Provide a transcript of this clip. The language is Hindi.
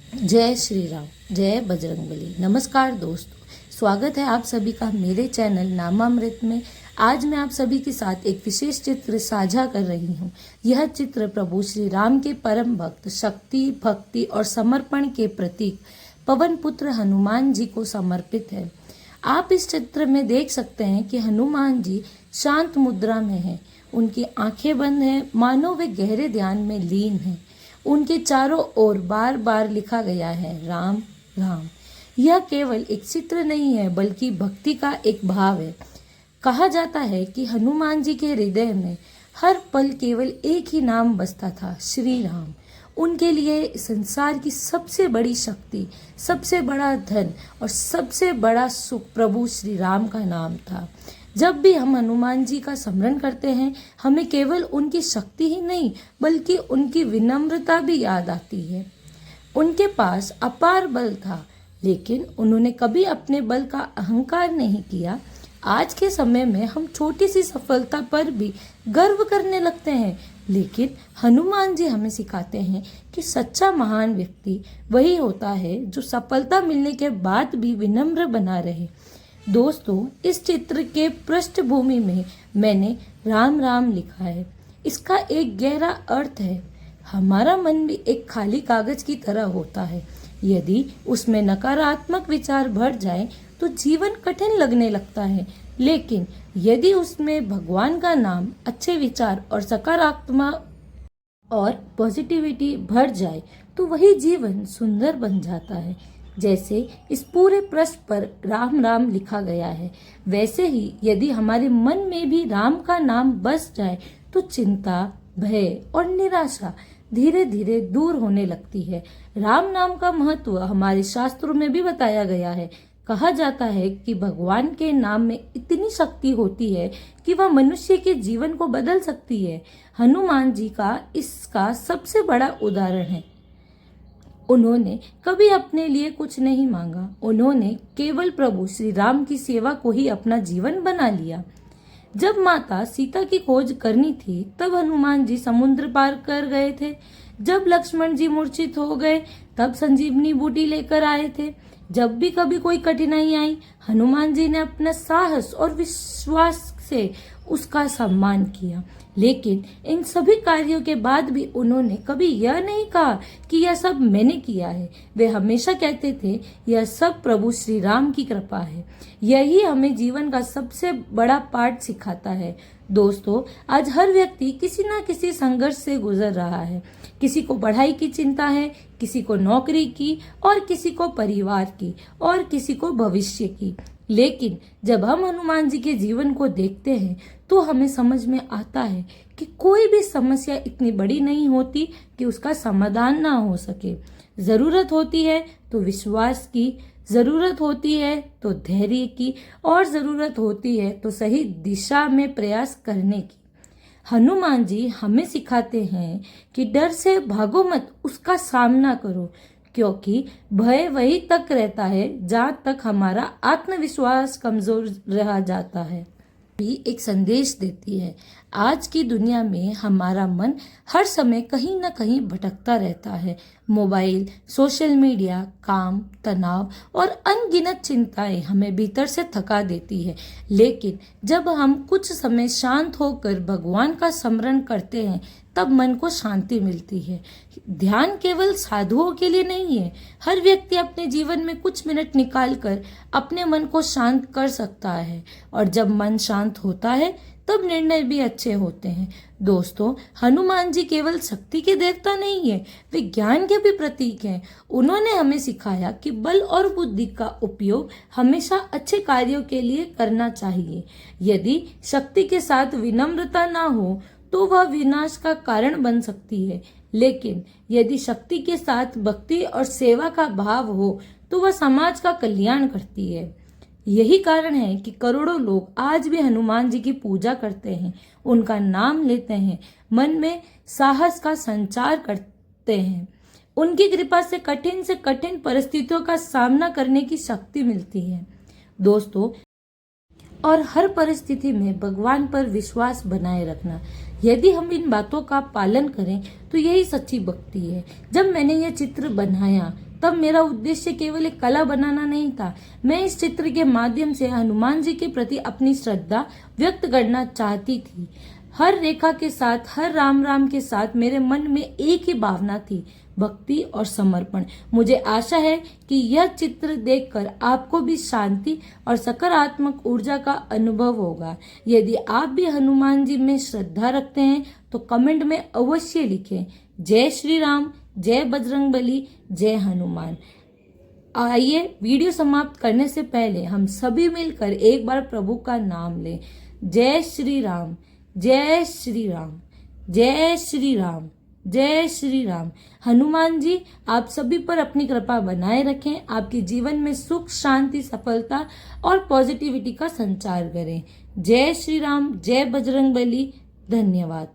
जय श्री राम, जय बजरंगबली। नमस्कार दोस्तों, स्वागत है आप सभी का मेरे चैनल नामामृत में। आज मैं आप सभी के साथ एक विशेष चित्र साझा कर रही हूँ। यह चित्र प्रभु श्री राम के परम भक्त, शक्ति, भक्ति और समर्पण के प्रतीक पवन पुत्र हनुमान जी को समर्पित है। आप इस चित्र में देख सकते हैं कि हनुमान जी शांत मुद्रा में हैं। उनकी आंखें बंद हैं, मानो वे गहरे ध्यान में लीन हैं। उनके चारों ओर बार बार लिखा गया है राम राम। यह केवल एक चित्र नहीं है, बल्कि भक्ति का एक भाव है। कहा जाता है कि हनुमान जी के हृदय में हर पल केवल एक ही नाम बसता था, श्री राम। उनके लिए संसार की सबसे बड़ी शक्ति, सबसे बड़ा धन और सबसे बड़ा सुख प्रभु श्री राम का नाम था। जब भी हम हनुमान जी का स्मरण करते हैं, हमें केवल उनकी शक्ति ही नहीं, बल्कि उनकी विनम्रता भी याद आती है। उनके पास अपार बल था, लेकिन उन्होंने कभी अपने बल का अहंकार नहीं किया। आज के समय में हम छोटी सी सफलता पर भी गर्व करने लगते हैं, लेकिन हनुमान जी हमें सिखाते हैं कि सच्चा महान व्यक्ति वही होता है जो सफलता मिलने के बाद भी विनम्र बना रहे। दोस्तों, इस चित्र के पृष्ठभूमि में मैंने राम राम लिखा है। इसका एक गहरा अर्थ है। हमारा मन भी एक खाली कागज की तरह होता है। यदि उसमें नकारात्मक विचार भर जाए तो जीवन कठिन लगने लगता है, लेकिन यदि उसमें भगवान का नाम, अच्छे विचार और सकारात्मक और पॉजिटिविटी भर जाए तो वही जीवन सुंदर बन जाता है। जैसे इस पूरे पृष्ठ पर राम राम लिखा गया है, वैसे ही यदि हमारे मन में भी राम का नाम बस जाए तो चिंता, भय और निराशा धीरे धीरे दूर होने लगती है। राम नाम का महत्व हमारे शास्त्रों में भी बताया गया है। कहा जाता है कि भगवान के नाम में इतनी शक्ति होती है कि वह मनुष्य के जीवन को बदल सकती है। हनुमान जी का इसका सबसे बड़ा उदाहरण है। उन्होंने कभी अपने लिए कुछ नहीं मांगा। उन्होंने केवल प्रभु श्री राम की सेवा को ही अपना जीवन बना लिया। जब माता सीता की खोज करनी थी, तब हनुमान जी समुद्र पार कर गए थे। जब लक्ष्मण जी मूर्छित हो गए, तब संजीवनी बूटी लेकर आए थे। जब भी कभी कोई कठिनाई आई, हनुमान जी ने अपना साहस और विश्वास से उसका सम्मान किया। लेकिन इन सभी कार्यों के बाद भी उन्होंने कभी यह नहीं कहा कि यह सब मैंने किया है। वे हमेशा कहते थे, यह सब प्रभु श्री राम की कृपा है। यही हमें जीवन का सबसे बड़ा पाठ सिखाता है। दोस्तों, आज हर व्यक्ति किसी न किसी संघर्ष से गुजर रहा है। किसी को पढ़ाई की चिंता है, किसी को नौकरी की, और किसी को परिवार की, और किसी को भविष्य की। लेकिन जब हम हनुमान जी के जीवन को देखते हैं तो हमें समझ में आता है कि कोई भी समस्या इतनी बड़ी नहीं होती कि उसका समाधान ना हो सके। जरूरत होती है तो विश्वास की, जरूरत होती है तो धैर्य की, और जरूरत होती है तो सही दिशा में प्रयास करने की। हनुमान जी हमें सिखाते हैं कि डर से भागो मत, उसका सामना करो, क्योंकि भय वही तक रहता है जहां तक हमारा आत्मविश्वास कमजोर रह जाता है। भी एक संदेश देती है। आज की दुनिया में हमारा मन हर समय कहीं न कहीं भटकता रहता है। मोबाइल, सोशल मीडिया, काम, तनाव और अनगिनत चिंताएं हमें भीतर से थका देती है। लेकिन जब हम कुछ समय शांत होकर भगवान का स्मरण करते हैं, तब मन को शांति मिलती है। ध्यान केवल साधुओं के लिए नहीं है। हर व्यक्ति अपने जीवन में कुछ मिनट निकालकर अपने मन को शांत कर सकता है, और जब मन शांत होता है तब निर्णय भी अच्छे होते हैं। दोस्तों, हनुमान जी केवल शक्ति के देवता नहीं है, वे ज्ञान के भी प्रतीक हैं। उन्होंने हमें सिखाया कि बल और बुद्धि का उपयोग हमेशा अच्छे कार्यों के लिए करना चाहिए। यदि शक्ति के साथ विनम्रता ना हो तो वह विनाश का कारण बन सकती है, लेकिन यदि शक्ति के साथ भक्ति और सेवा का भाव हो तो वह समाज का कल्याण करती है। यही कारण है कि करोड़ों लोग आज भी हनुमान जी की पूजा करते हैं, उनका नाम लेते हैं, मन में साहस का संचार करते हैं। उनकी कृपा से कठिन परिस्थितियों का सामना करने की शक्ति मिलती है। दोस्तों, और हर परिस्थिति में भगवान पर विश्वास बनाए रखना, यदि हम इन बातों का पालन करें तो यही सच्ची भक्ति है। जब मैंने यह चित्र बनाया तब मेरा उद्देश्य केवल एक कला बनाना नहीं था। मैं इस चित्र के माध्यम से हनुमान जी के प्रति अपनी श्रद्धा व्यक्त करना चाहती थी। हर रेखा के साथ, हर राम राम के साथ मेरे मन में एक ही भावना थी, भक्ति और समर्पण। मुझे आशा है कि यह चित्र देखकर आपको भी शांति और सकारात्मक ऊर्जा का अनुभव होगा। यदि आप भी हनुमान जी में श्रद्धा रखते हैं तो कमेंट में अवश्य लिखें। जय श्री राम, जय बजरंगबली, जय हनुमान। आइए वीडियो समाप्त करने से पहले हम सभी मिलकर एक बार प्रभु का नाम लें। जय श्री राम, जय श्री राम, जय श्री राम, जय श्री राम। हनुमान जी आप सभी पर अपनी कृपा बनाए रखें, आपके जीवन में सुख, शांति, सफलता और पॉजिटिविटी का संचार करें। जय श्री राम, जय बजरंगबली। धन्यवाद।